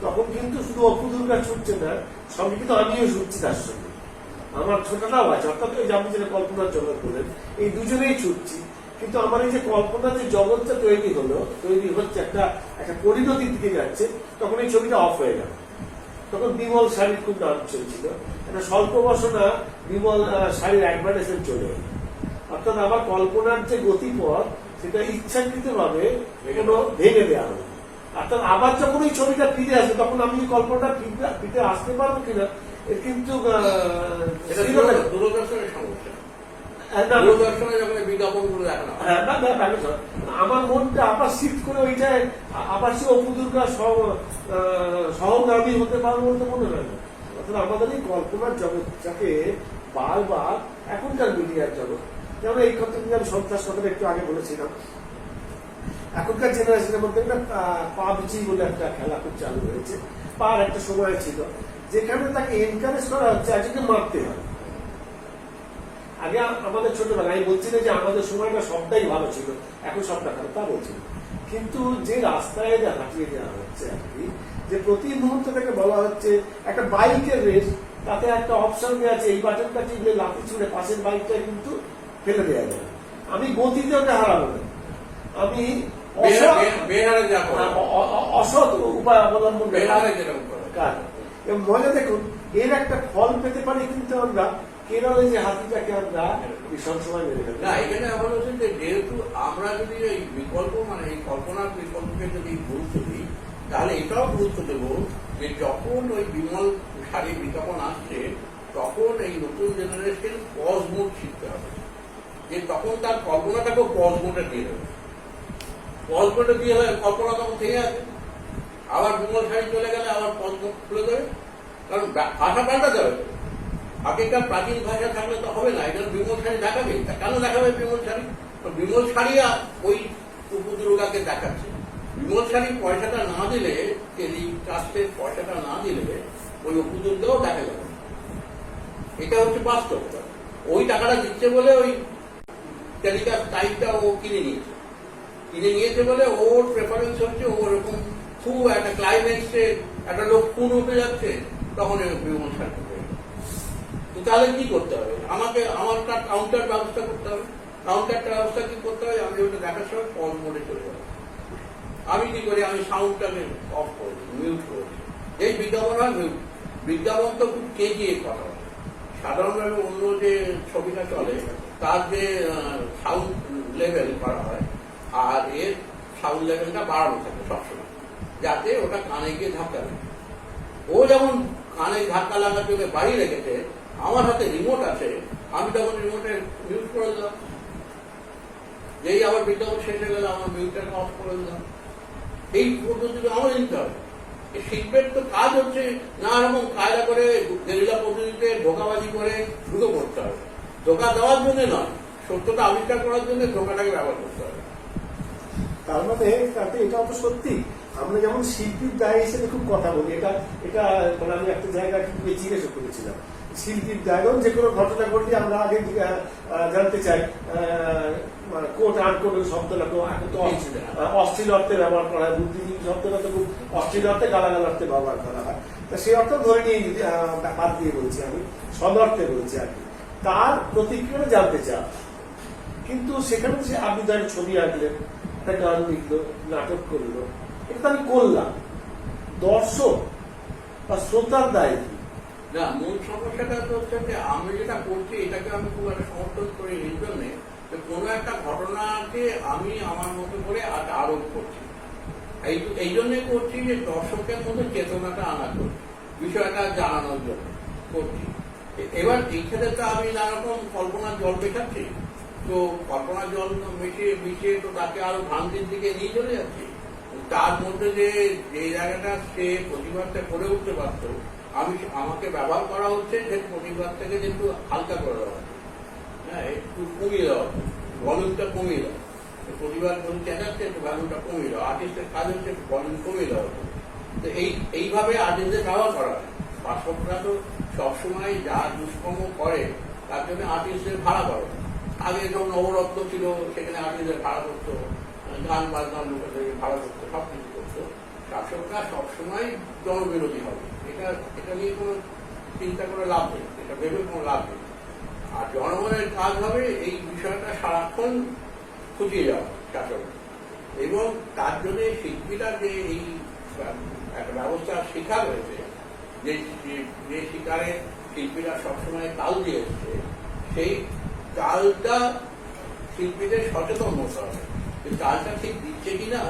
তখন কিন্তু শুধু অপু দুর্গা ছুটছে না, সঙ্গে কিন্তু আমিও ছুটছি তার সঙ্গে, আমার ছোটটাও আছে। অর্থাৎ আপনি যেটা কল্পনার জগৎ বলেন, এই দুজনেই ছুটছি, কিন্তু আমার এই যে কল্পনার যে জগৎটা তৈরি হচ্ছে একটা পরিণতির দিকে যাচ্ছে, তখন এই ছবিটা অফ হয়ে গেল। তখন বিমল শাড়ির খুব নাম চলছিল, একটা স্বল্প বসনা বিমল শাড়ির অ্যাডভার্টাইজমেন্ট চলে এলো। অর্থাৎ আমার কল্পনার যে গতিপথ সেটা ইচ্ছাকৃত ভাবে ভেঙে দেওয়া হলো। অর্থাৎ আবার যখন এই ছবিটা ফিরে আসে তখন আমি কল্পনাটা ফিরে আসতে পারবো কিনা এর কিন্তু দূরদর্শনের সমস্যা। আমার মনটা আবার শিফট করে ওইটায় আবার সে অপু দুর্গা সহগামী হতে পারবো বলতে মনে হয় না। অর্থাৎ আমাদের এই কল্পনার জগৎটাকে বারবার এখনকার মিডিয়ার জগৎ, যেমন এই কথা আমি সন্ত্রাস কথাটা একটু আগে বলেছিলাম, এখনকার জেনারেশনের মধ্যে একটা পাবজি বলে একটা খেলা খুব চালু হয়েছে। পার একটা সময় ছিল যেখানে তাকে এনকারেজ করা হচ্ছে একজনকে মারতে হয়। আগে আমাদের ছোটবেলা, আমি বলছি না যে আমাদের সময়টা সবটাই ভালো ছিল, এখন সবটা খারাপ, তা বলছি না, কিন্তু যে রাস্তায় হাঁটিয়ে দেওয়া হচ্ছে আর কি, যে প্রতি মুহূর্ত থেকে বলা হচ্ছে একটা বাইকের রেস, তাতে একটা অপশন দেওয়া আছে এই বাটনটা টিপলে লাফি ছুড়ে পাশের বাইকটা কিন্তু ফেলে দেওয়া যাবে। আমি গতিতে ওটা হারাবো না, আমি অসৎ উপায় অবলম্বন এবং মজা দেখুন, এর একটা ফল পেতে পারি কিন্তু আমরা কেরলে যে হাতিটাকে আমরা ভীষণ সময় মেরে ফেলি। না, এখানে আমার হচ্ছে যে যেহেতু আমরা যদি এই বিকল্প মানে এই কল্পনার বিকল্পকে যদি গুরুত্ব দিই, তাহলে এটাও গুরুত্ব দেবো যে যখন ওই বিমল শাড়ির বিজ্ঞাপন আসছে তখন এই নতুন জেনারেশন পজ মোড শিখতে হবে, যে তখন তার কল্পনাটাকেও পজ মোডে দিয়ে দেবে। পজ মোডে দিয়ে কল্পনা তখন থেকে আছে, আবার বিমল শাড়ি চলে গেলে আবার পজ মোড খুলে দেবে, কারণ ভাষা পাল্টা যাবে। আগেকার প্রাচীন ভাষা থাকলে তো হবে না, এটা বিমল শাড়ি দেখাবে, কেন দেখাবে বিমল শাড়ি? বিমল শাড়ি ওই উপদ্রোগাকে দেখাচ্ছে। বিমল শাড়ি পয়সাটা না দিলে, টেলিকাস্টের পয়সাটা না দিলে ওই উপদ্রোগাও দেখা যাবে। এটা হচ্ছে বাস্তবতা। ওই টাকাটা দিচ্ছে বলে ওই টেলিকাস্ট টাইমটা ও কিনে নিয়েছে বলে ওর প্রেফারেন্স হচ্ছে ওরকম খুব একটা ক্লাইম্যাক্সে একটা লোক খুন উঠে যাচ্ছে, তখন বিমল শাড়ি। তাহলে কি করতে হবে? আমার কাউন্টার ব্যবস্থা করতে হবে। কাউন্টারটা ব্যবস্থা কি করতে হবে? আমি ওটা দেখার সময় পজ মোডে চলে যাবো। আমি কি করি? আমি সাউন্ডটাকে অফ করে দিই, মিউট করে দিই। এই বিজ্ঞাপন হয় মিউট। বিজ্ঞাপন তো খুব কেজিয়ে কথা হয়। সাধারণভাবে অন্য যে ছবিটা চলে তার যে সাউন্ড লেভেল করা হয়, আর এর সাউন্ড লেভেলটা বাড়ানো থাকে সবসময়, যাতে ওটা কানে গিয়ে ধাক্কা লাগে। ও যেমন কানে ধাক্কা লাগার জন্য বাড়ি রেখেছে, আমার হাতে রিমোট আছে, আমি তখন রিমোটে মিউট করে দিলাম। যেই আবার বিজ্ঞাপন শেষ হয়ে গেলে আমার মিউটটাকে অফ করে দিলাম। এই পদ্ধতিটা আমার নিতে হবে। এই শিল্পের তো কাজ হচ্ছে নানা রকম কায়দা করে গেরিলা পদ্ধতিতে ধোকাবাজি করে ঢুকে পড়তে হবে। ধোকা দেওয়ার জন্য নয়, সত্যটা আবিষ্কার করার জন্য ধোকাটাকে ব্যবহার করতে হবে। তার মানে তাতে এটা তো সত্যি, আমরা যেমন শিল্পীর দায় হিসেবে খুব কথা বলি, এটা মানে আমি একটা জায়গায় খুব জিজ্ঞেস করেছিলাম, শিল্পীর দায় যে কোনো ঘটনা ঘটলে আমরা আগে জানতে চাই কোট আনকোট শব্দটা তো এখন তো অশ্লীল অর্থে ব্যবহার করা হয়, বুদ্ধিজীবী শব্দটা তো খুব অশ্লীল অর্থে গালাগাল অর্থে ব্যবহার করা হয়। তা সেই অর্থ ধরে নিয়ে বাদ দিয়ে বলছি, আমি সদর্থে বলছি আর কি। তার প্রতিক্রিয়া জানতে চাই, কিন্তু সেখানে সে আপনি তার ছবি আঁকলেন, একটা গান লিখলো, নাটক করলো, এটা তো আমি করলাম, দর্শক বা শ্রোতার দায় কি? না, মূল সমস্যাটা তো হচ্ছে যে আমি যেটা করছি এটাকে আমি খুব একটা সমর্থন করি এই জন্যে তো কোনো একটা ঘটনাকে আমি আমার মতো করে আরোপ করছি। এই জন্যে করছি যে দর্শকের মধ্যে চেতনাটা আনা করছি, বিষয়টা জানানোর জন্য করছি। এবার এই ক্ষেত্রে তো আমি নানা রকম কল্পনার জল মেশাচ্ছি, তো কল্পনার জল মিশিয়ে তো তাকে আরো ভ্রান্তির দিকে নিয়ে চলে যাচ্ছি। তার মধ্যে যে জায়গাটা সে প্রতিবাদটা করে উঠতে পারতো, আমাকে ব্যবহার করা হচ্ছে সে প্রতিবাদটাকে একটু হালকা করে দেওয়া হচ্ছে, হ্যাঁ, একটু কমিয়ে দেওয়া হচ্ছে, ভলিউমটা কমিয়ে দেওয়া। প্রতিবাদ বলতে চেঁচাচ্ছে, একটু ভলিউমটা কমিয়ে দেওয়া। আর্টিস্টের কাজ হচ্ছে একটু ভলিউম কমিয়ে দেওয়া হচ্ছে। তো এইভাবে আর্টিস্টদের ব্যবহার করা হয়। পাঠকরা তো সবসময় যা দুষ্কর্ম করে তার জন্য আর্টিস্টদের ভাড়া করে। আগে যখন নবরত্ন ছিল সেখানে আর্টিস্টদের ভাড়া করতো, গান বাজনার লোকেদের ভাড়া করতো, সব কিছু করতো। শাসকরা সবসময় জনবিরোধী হবে, এটা নিয়ে কোনো চিন্তা করে লাভ নেই, এটা ভেবে কোনো লাভ নেই। আর জনগণের কাজ হবে এই বিষয়টা সারাক্ষণ খুঁজিয়ে যাওয়া শাসক, এবং তার জন্য শিল্পীরা যে এই একটা ব্যবস্থা শিকার হয়েছে, যে শিকারে শিল্পীরা সবসময় তাল দিয়ে এসছে, সেই তালটা শিল্পীদের সচেতন হতে হবে। তালটা ঠিক দিচ্ছে কিনা,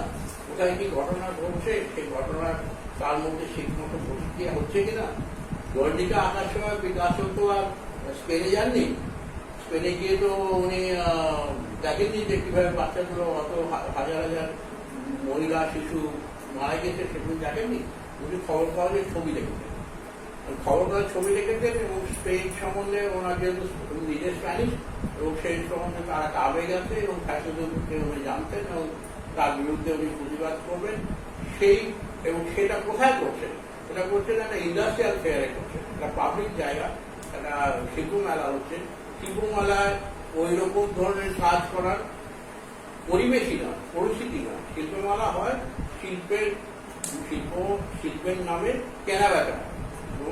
কোথায় কি ঘটনা ঘটছে, সেই ঘটনার তার মধ্যে ঠিক মতো প্রতিক্রিয়া হচ্ছে কিনা। গর্ণিকা আঁকার সময় পিকাসো তো আর স্পেনে যাননি, স্পেনে গিয়ে তো উনি দেখেননি যে কিভাবে বাচ্চাগুলো অত হাজার হাজার মহিলা শিশু মারা গেছে, সেগুলো দেখেননি। উনি খবর কাগজের ছবি দেখেছেন, খবর কাগজের ছবি দেখেছেন, এবং স্পেন সম্বন্ধে ওনার যেহেতু নিজের স্প্যানিশ, এবং সেই সম্বন্ধে তারা আবেগ আছে, এবং ফ্যাসিজমকে উনি জানতেন, এবং তার বিরুদ্ধে উনি প্রতিবাদ করবেন। এবং সেটা কোথায় করছেন? এটা করছেন একটা ইন্ডাস্ট্রিয়াল ফেয়ারে করছেন, একটা পাবলিক জায়গা, একটা শিল্প মেলা হচ্ছে। শিল্প মেলায় ওই রকম ধরনের কাজ করার পরিবেশই না, পরিস্থিতি না। শিল্পমেলা হয় শিল্পের নামে কেনা বেচা।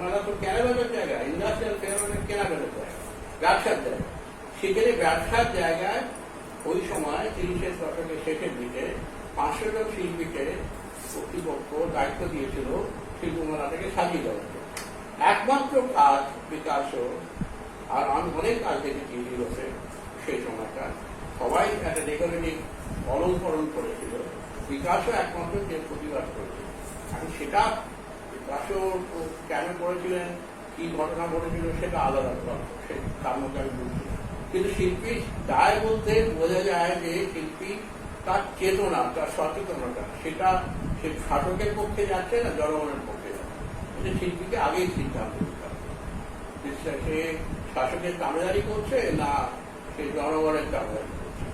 মেলা তো কেনা বেচার জায়গা, ইন্ডাস্ট্রিয়াল ফেয়ার মানে কেনা বেচার জায়গা, ব্যবসার জায়গা। সেখানে ব্যবসার জায়গায় ওই সময় ৩০-এর দশকের শেষের দিকে ৫০০ জন শিল্পীকে কর্তৃপক্ষ দায়িত্ব দিয়েছিল শিল্পমেলাটাকে সাজিয়ে দেওয়ার জন্য। একমাত্র কাজ পিকাসো, আর আমি অনেক কাজ দেখেছি ইউরোপে সেই সময়টা, সবাই একটা ডেকোরেটিভ অলঙ্করণ করেছিল, পিকাসো একমাত্র যে প্রতিবাদ করেছিল। এখন সেটা পিকাসো কেন করেছিলেন, কি ঘটনা ঘটেছিল, সেটা আলাদা গল্প, তার মধ্যে আমি বুঝছি। কিন্তু শিল্পী দায় বলতে বোঝা যায় যে শিল্পী তার চেতনা, তার সচেতনতা, সেটা সে শাসকের পক্ষে যাচ্ছে না জনগণের পক্ষে যাচ্ছে। এটা শিল্পীকে আগেই সিদ্ধান্ত নিতে হবে, সে শাসকের দামেদারি করছে না সে জনগণের দামেদারি করছে।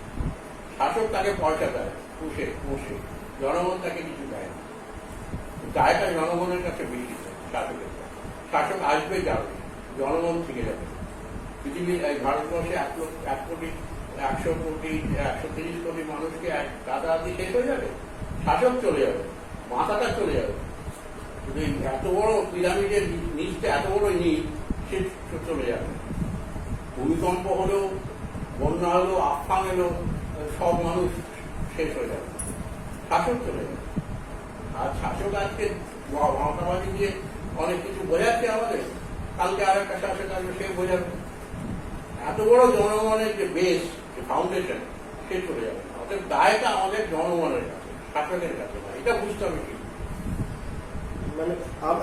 শাসক তাকে পয়সা দেয়, পুষে, জনগণ তাকে কিছু দেয় না। দায়টা জনগণের কাছে বেশি, শাসকের কাছে। শাসক আসবে, যাবে, জনগণ থেকে যাবে। পৃথিবীর এই ভারতবর্ষে 130 কোটি মানুষকে রাতারাতি শেষ হয়ে যাবে, শাসক চলে যাবে, মাথাটা চলে যাবে। কিন্তু এত বড় পিরামিডের নিচটা, এত বড় নিচ, সে চলে যাবে। ভূমিকম্প হলো, বন্যা হলো, আফান এলো, সব মানুষ শেষ হয়ে যাবে, শাসক চলে যাবে। আর শাসক আজকে মমতাবাদী দিয়ে অনেক কিছু বোঝাচ্ছে আমাদের, কালকে আর একটা শাসক আসবে, সে বোঝাবে। এত বড় জনগণের যে বেস, যে ফাউন্ডেশন, সে চলে যাবে। অর্থাৎ দায়টা আমাদের জনগণের কাছে, শাসকের কাছে না, এটা বুঝতে হবে। কি মানে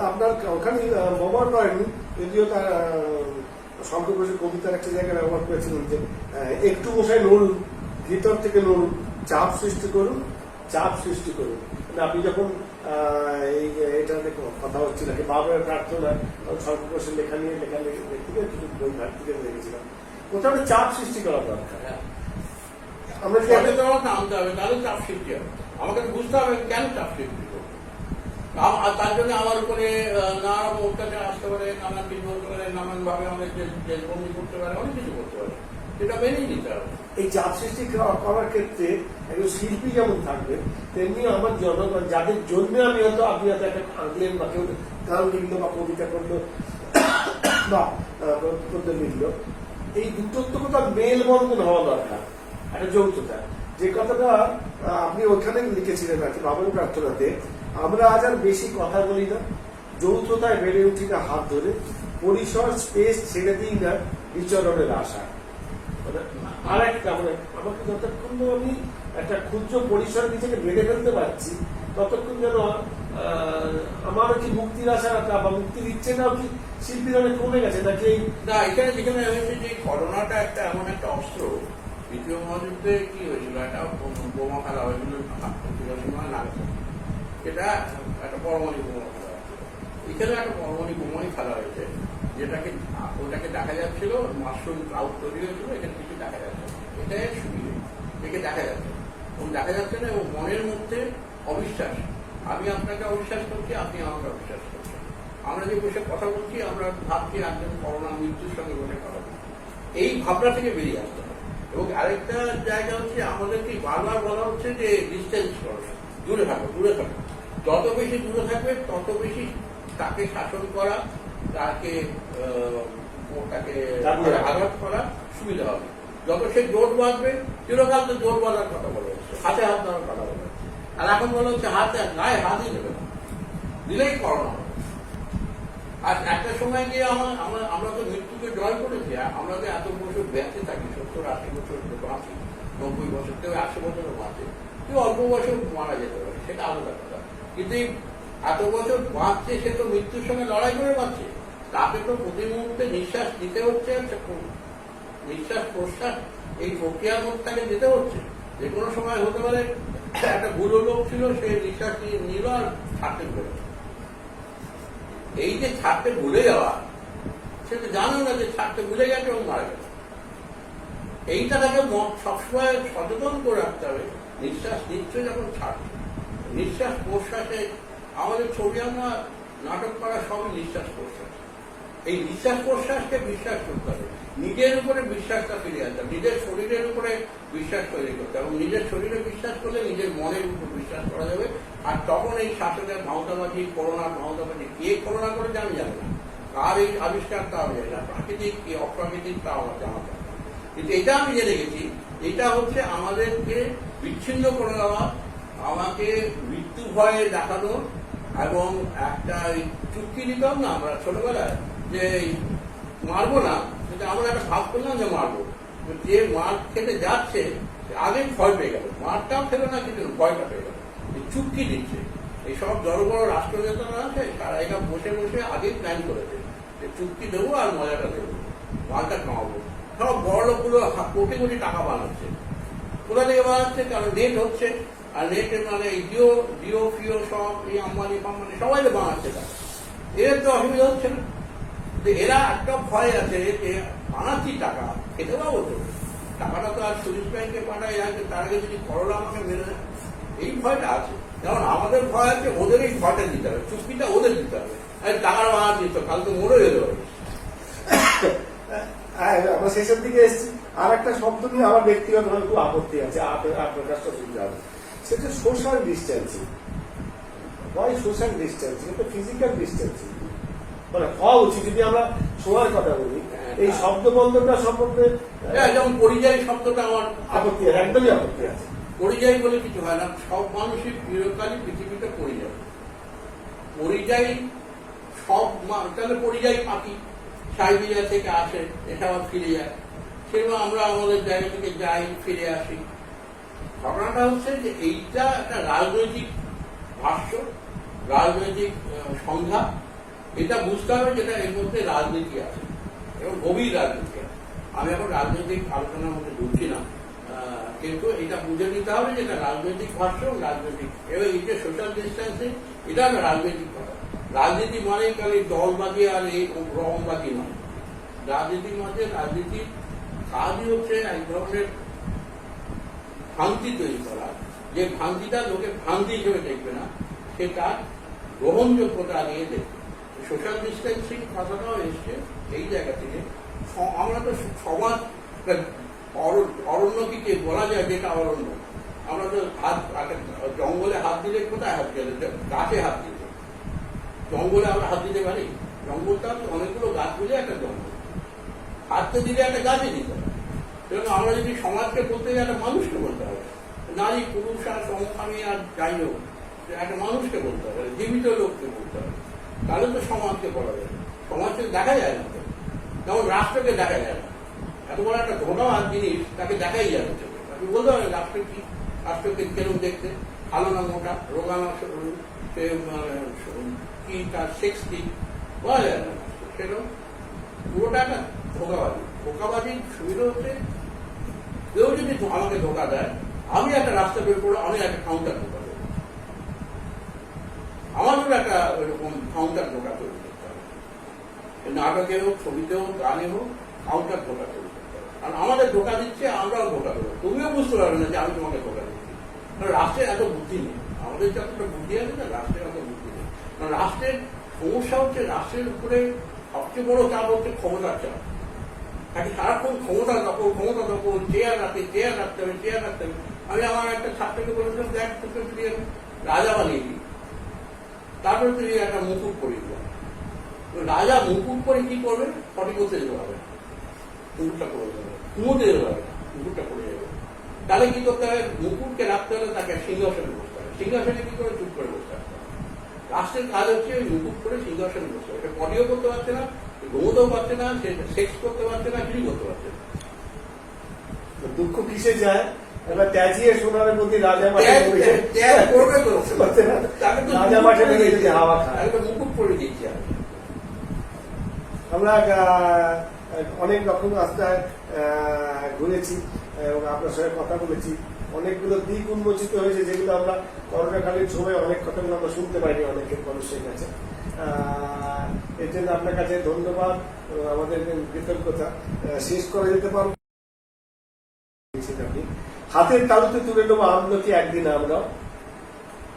আপনার ওখানে ব্যবহার করেনি, যদিও তার শঙ্কর ঘোষের কবিতার একটা জায়গায় ব্যবহার করেছিলেন যে একটু বসায় নড়ুন, ভিতর থেকে নড়ুন, চাপ সৃষ্টি করুন, চাপ সৃষ্টি করুন। আপনি যখন এটা কথা হচ্ছিল কি বাবার প্রার্থনা, শঙ্কর ঘোষের লেখা নিয়ে দেখতে কিছু বই ঘাটতি দেখেছিলাম, কোথাও একটা চাপ সৃষ্টি করা দরকার। আমরা আনতে হবে, তাহলে চাপ সৃষ্টি হবে। আমাকে বুঝতে হবে কেন চাপ সৃষ্টি করবো, আর তার জন্য আমার উপরে নানা রকম অত্যাচার আসতে পারে, নানান কিছু হতে পারে, নানান ভাবে আমাদের জেলবন্দি করতে পারে, অনেক কিছু করতে পারে, সেটা মেনেই নিতে হবে। এই চাপ সৃষ্টি করার ক্ষেত্রে একজন শিল্পী যেমন থাকবে, তেমনি আমার জনগণ, যাদের জন্য আমি হয়তো আপনি হয়তো একটা আঁকলেন বা কেউ গান লিখলো বা কবিতা করলো বা লিখলো, এই দুটোর তো কোথাও মেলবন্ধন হওয়া দরকার, একটা যৌথতা। যে কথাটা আপনি ওখানে লিখেছিলেন আর কি বাবার প্রার্থনাতে, আমরা আজ আর বেশি কথা বলি না, যৌথতায় বেড়ে উঠি না হাত ধরে, পরিসর স্পেস ছেড়ে দিই না বিচরণের আশা। আর একটা মানে আমাকে যতক্ষণ না আমি একটা ক্ষুদ্র পরিসর নিজেকে বেঁধে ফেলতে পারছি ততক্ষণ যেন আমার কি মুক্তির আশাটা বা মুক্তির ইচ্ছেটাও কি শিল্পীর অনেক কমে গেছে নাকি? না, এখানে যেখানে হয়েছে যে করোনাটা একটা এমন একটা অস্ত্র, দ্বিতীয় মহাযুদ্ধে কি হয়েছিল, একটা বোমা ফেলা হয়েছিল হিরোশিমা নাগাসাকি, এটা একটা পরমাণু বোমা ফেলা হয়েছিল। এখানে একটা পরমাণু বোমাই ফেলা হয়েছে, যেটাকে ওটাকে দেখা যাচ্ছিল মাশরুম ক্লাউড তৈরি হয়েছিল, এখানে কিছু দেখা যাচ্ছে, এটাই সুবিধে, একে দেখা যাচ্ছে এবং দেখা যাচ্ছে না, এবং মনের মধ্যে অবিশ্বাস, আমি আপনাকে অবিশ্বাস করছি, আপনি আমাকে অবিশ্বাস করছেন। আমরা যে বসে কথা বলছি আমরা ভাবছি একজন করোনা মৃত্যুর সঙ্গে বসে কথা বলছি, এই ভাবনা থেকে বেরিয়ে আসতে হবে। এবং আরেকটা জায়গা হচ্ছে আমাদেরকে বারবার বলা হচ্ছে যে ডিস্টেন্স করো, দূরে থাকো দূরে থাকো, যত বেশি দূরে থাকবে তত বেশি তাকে শাসন করা, তাকে আঘাত করা সুবিধা হবে। যত সে জোট বাঁধবে, চিরকাল তো জোট বাঁধার কথা বলা হচ্ছে, হাতে হাত দেওয়ার কথা বলা হচ্ছে, আর এখন বলা হচ্ছে হাতে গায়ে হাতই দেবে না, দিলেই করোনা হবে। আর একটা সময় গিয়ে আমরা তো মৃত্যুকে জয় করেছি, আমরা তো এত বছর বেঁচে থাকি, 70-80 বছর বাঁচি, 90 বছর, কেউ 100 বছরও বাঁচে, কেউ অল্প বছর মারা যেতে পারে, সেটা আলাদা কথা। কিন্তু এত বছর বাঁচছে, সে তো মৃত্যুর সঙ্গে লড়াই করে বাঁচছে, তাকে তো প্রতি মুহূর্তে নিঃশ্বাস দিতে হচ্ছে, নিঃশ্বাস প্রশ্বাস এই প্রক্রিয়ার মধ্যে তাকে দিতে হচ্ছে। যে কোনো সময় হতে পারে একটা বুড়ো লোক ছিল, সে নিঃশ্বাস নিল আর ছাড়তে ভুলে গেল। এই যে ছাড়তে ভুলে যাওয়া, সে তো জানো না যে ছাড়তে ভুলে গেছে এবং মারা গেছে। এইটা তাকে সবসময় সচেতন করে রাখতে হবে। নিঃশ্বাস নিচ্ছে যখন ছাড়ছে, নিঃশ্বাস প্রশ্বাসে আমাদের ছবি আমরা নাটক করা সবই নিঃশ্বাস প্রশ্বাস। এই নিঃশ্বাস প্রশ্বাসকে বিশ্বাস করতে হবে, নিজের উপরে বিশ্বাসটা ফিরে আসতে হবে, নিজের শরীরের উপরে বিশ্বাস তৈরি করতে হবে, এবং নিজের শরীরে বিশ্বাস করলে নিজের মনের উপর বিশ্বাস করা যাবে। আর তখন এই শাসকের ভাওতাবাজি, করোনার ভাওতাবাজি, কে করোনা করে আমি জানি না, কার এই আবিষ্কার তা আমি জানি না, প্রাকৃতিক কি অপ্রাকৃতিক তা আমার জানা যায় না। কিন্তু এটা আমি জেনে গেছি, এটা হচ্ছে আমাদেরকে বিচ্ছিন্ন করে দেওয়া, আমাকে মৃত্যু ভয়ে দেখানো, এবং একটা চুক্তি নিতাম না আমরা ছোটবেলায় যে মারবো না, কিন্তু আমরা একটা ভাব করলাম যে মারবো, যে মার খেতে যাচ্ছে আগে ভয় পেয়ে গেল, মারটাও খেলো না, কিন্তু ভয়টা পেয়ে গেল, চুক্তি দিচ্ছে। এই সব বড় বড় রাষ্ট্রনেতারা আছে, তারা এটা বসে বসে আগে প্ল্যান করেছে যে চুক্তি দেবো আর মজাটা দেবো, মালটা কামাবো। সব বড় লোকগুলো কোটি কোটি টাকা বানাচ্ছে, কোথা থেকে বানাচ্ছে? কারণ নেট হচ্ছে, আর নেটের মানে জিও ফিও সব এই আম্বানি ফাম্বানি সবাই তো বানাচ্ছে, এর তো অসুবিধা হচ্ছে না। এরা একটা ভয় আছে যে বানাচ্ছি টাকা খেতে পাবো তো, টাকাটা তো আর সুইস ব্যাংকে পাঠায় যাচ্ছে, তার আগে যদি করোনা আমাকে মেরে দেয়, এই ভয়টা আছে। যেমন আমাদের ভয় আছে, ওদের এই ভয়টা দিতে হবে, চুক্তিটা ওদের দিতে হবে। টাকার বানাচ্ছি তো কাল তো মরে যেতে পারে। আমরা শেষের দিকে এসেছি, আর একটা শব্দ নিয়ে আমার ব্যক্তিগতভাবে খুব আপত্তি আছে, আপনার কাজটা শুনতে হবে, সেটা সোশ্যাল ডিস্টেন্সিং। নয় সোশ্যাল ডিস্টেন্সিং, এটা ফিজিক্যাল ডিস্টেন্সিং মানে হওয়া উচিত। যদি আমরা সময়ের কথা বলি, এই শব্দ বন্ধটা সম্পর্কে যেমন পরিযায়ী শব্দটা আমার আপত্তি, একদমই আপত্তি আছে। পরিযায়ী বলে কিছু হয় না, সব মানুষই চিরকালই পৃথিবীতে পরিযায়ী। পরিযায়ী সব তাহলে পরিযায়ী পাখি সাইবেরিয়া থেকে আসে, এটা আবার ফিরে যায়, সেরকম আমরা আমাদের জায়গা থেকে যাই, ফিরে আসি। ঘটনাটা হচ্ছে যে এইটা একটা রাজনৈতিক ভাষ্য, রাজনৈতিক সংজ্ঞা, এটা বুঝতে হবে যেটা এর মধ্যে রাজনীতি আছে এবং গভীর রাজনীতি আছে। আমি এখন রাজনৈতিক আলোচনার মধ্যে ঢুকছি না, কিন্তু এটা বুঝে নিতে হবে যে এটা রাজনৈতিক ভাষ্য, রাজনৈতিক, এবং এই যে সোশ্যাল ডিস্টেন্সিং, এটা একটা রাজনৈতিক কথা। রাজনীতি মানে খালি দলবাজি আর এই রংবাজি নয়, রাজনীতির মাঝে রাজনীতির কাজই হচ্ছে এক ধরনের ভ্রান্তি তৈরি করা, যে ভ্রান্তিটা লোকে ভ্রান্তি হিসেবে দেখবে না, সেটা গ্রহণযোগ্যতা নিয়ে দেখবে। সোশ্যাল ডিস্টেন্সিং কথাটাও এসছে এই জায়গা থেকে। আমরা তো সমাজ অরণ্যকে বলা যায় যেটা অরণ্য, আমরা তো জঙ্গলে হাত দিলে কোথায় হাত দিলে? গাছে হাত দিতে, জঙ্গলে আমরা হাত দিতে পারি? জঙ্গলটা অনেকগুলো গাছ মিলে একটা জঙ্গল, হাততে দিলে একটা গাছে দিতে হবে। সেজন্য আমরা যদি সমাজকে বলতে যাই, একটা মানুষকে বলতে হবে, নারী পুরুষ আর সমকামী আর যাই হোক, একটা মানুষকে বলতে হবে, জীবিত লোককে বলতে হবে, তাহলে তো সমাজকে বলা যাবে। সমাজকে দেখা যায় না, যেমন রাষ্ট্রকে দেখা যায় না। এত বড় একটা ধোকাবাজ জিনিস তাকে দেখাই যাবে চোখে। তাকে বলতে হবে রাষ্ট্র কি, রাষ্ট্রকে কেরম দেখতে, ভালো না মোটা, রোগা না কি, তার সেক্স কি, বলা যায় না। সেরকম পুরোটা একটা ধোকাবাজি। ধোকাবাজির সুবিধা হচ্ছে কেউ যদি আমাকে ধোকা দেয়, আমি একটা রাস্তা বের করে আমি একটা কাউন্টার ধোকা দেবো। আমারও একটা ওইরকম কাউন্টার ধোকা তৈরি করতে হবে। নাটকে হোক, ছবিতে হোক, গানে হোক, কাউন্টার ধোকা তৈরি করতে হবে। কারণ আমাদের ধোকা দিচ্ছে, আমরাও ধোকা দেবো। তুমিও বুঝতে পারবে না যে আমি তোমাকে ধোকা দিচ্ছি। কারণ রাষ্ট্রের এত বুদ্ধি নেই। আমাদের যতটা বুদ্ধি আছে না, রাষ্ট্রের এত বুদ্ধি নেই। কারণ রাষ্ট্রের সমস্যা হচ্ছে, রাষ্ট্রের উপরে সবচেয়ে বড় চাপ হচ্ছে ক্ষমতার চাপ। তাকে সারাক্ষণ ক্ষমতা দখল, চেয়ার রাখতে হবে। আমি আমার একটা ছাত্রকে বলেছিলাম, দেখ তোকে তুই রাজা বানিয়ে দিই, তারপরে তুই একটা মুকুট পরিয়ে দিলাম। রাজা মুকুট পরে কি করবে? পটি করতে যেতে হবে, মুকুটটা পরে যাবে, কুমোতে যেতে হবে, মুকুটটা পরে যাবে। তাহলে কি করতে হবে? মুকুটকে রাখতে হলে তাকে সিংহাসনে বসতে হবে। সিংহাসনে কি করে? চুপ করে বসতে হবে। রাষ্ট্রের কাজ হচ্ছে ওই মুকুট করে সিংহাসনে বসতে হবে। এটা পটিও করতে পারছে না, ঘুমোতেও পারছে না, সে সেক্স করতে পারছে না, কিছুই করতে পারছে না। দুঃখ কিসে যায়? এবার ত্যাজিয়ে সোনার প্রতি রাজা মাঠে করবে তো, রাজা মাঠে নেমে যদি হাওয়া খায়। মুকুট পরে দিচ্ছি আমি। আমরা অনেক রকম রাস্তায় ঘুরেছি এবং আপনার সঙ্গে কথা বলেছি। অনেকগুলো দিক উন্মোচিত হয়েছে, যেগুলো আমরা করোনাকালীন সময় অনেক কথাগুলো আমরা শুনতে পাইনি অনেকের মানুষের কাছে। এর জন্য আপনার কাছে ধন্যবাদ এবং আমাদের কৃতজ্ঞতা। শেষ করে যেতে পারবো হাতের তালুতে তুলে নেবো আমলকি একদিন আমরা,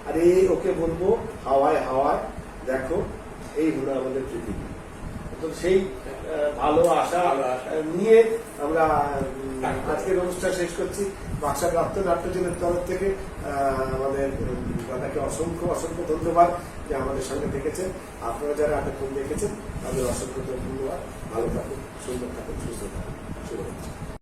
আর এই ওকে বলবো হাওয়ায় হাওয়ায় দেখো, এই হলো আমাদের পৃথিবী। তো সেই ভালো আশা নিয়ে আমরা আজকের অনুষ্ঠান শেষ করছি। বাক্সা প্রাপ্ত নাট্যজনের তরফ থেকে আমাদের দাদাকে অসংখ্য অসংখ্য ধন্যবাদ যে আমাদের সঙ্গে দেখেছেন। আপনারা যারা এতক্ষণ দেখেছেন তাদের অসংখ্য ধন্যবাদ। ভালো থাকুন, সুন্দর থাকুন, সুস্থ থাকুন। শুভরাত্রি।